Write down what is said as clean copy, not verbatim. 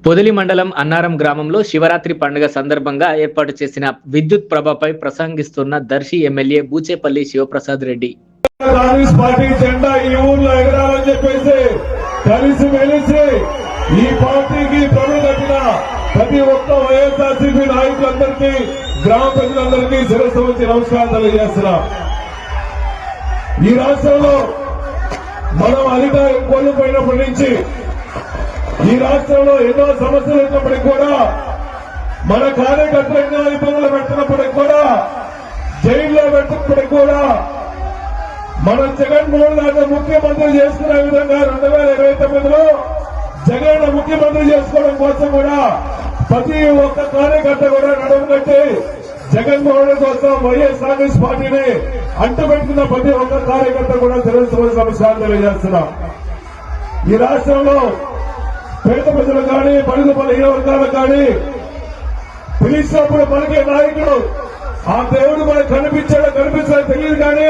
పొదిలి మండలం అన్నారం గ్రామంలో శివరాత్రి పండుగ సందర్భంగా ఏర్పాటు చేసిన విద్యుత్ ప్రభపై ప్రసంగిస్తున్న దర్శి ఎమ్మెల్యే బూచేపల్లి శివప్రసాద్ రెడ్డి. కాంగ్రెస్ పార్టీ జెండా ఈ ఊర్లో ఎగరాలని చెప్పేసి కలిసి మెలిసి ఈ పార్టీకి ప్రభుత్వ కట్టిన ప్రతి ఒక్క వైఎస్ఆర్సీపీ నాయకులందరికీ గ్రామ ప్రజలందరికీ శిరస్సు వచ్చి నమస్కారం తెలియజేస్తున్నా. ఈ రాష్ట్రంలో మనం అధికారం కోల్పోయినప్పటి నుంచి ఈ రాష్ట్రంలో ఎన్నో సమస్యలు ఉన్నప్పటికీ కూడా మన కార్యకర్తలు ఎన్నో ఇబ్బందులు పెట్టినప్పటికీ కూడా జైల్లో పెట్టినప్పటికీ కూడా మన జగన్మోహన్ గారిని ముఖ్యమంత్రి చేసుకునే విధంగా 2029లో జగన్ ముఖ్యమంత్రి చేసుకోవడం కోసం కూడా ప్రతి ఒక్క కార్యకర్త కూడా నడుము కట్టి జగన్మోహన్ కోసం వైఎస్ కాంగ్రెస్ పార్టీని అంటబెట్టుకున్న ప్రతి ఒక్క కార్యకర్త కూడా తెలుసుకోవాల్సిన అంశాలు తెలియజేస్తున్నాం. ఈ రాష్ట్రంలో పేద ప్రజలు కానీ బడుగు బలహీన వర్గాలకు కానీ పిలిచినప్పుడు మనకే నాయకుడు ఆ దేవుడు మనకు కనిపించాడో కనిపించాడో తెలియదు కానీ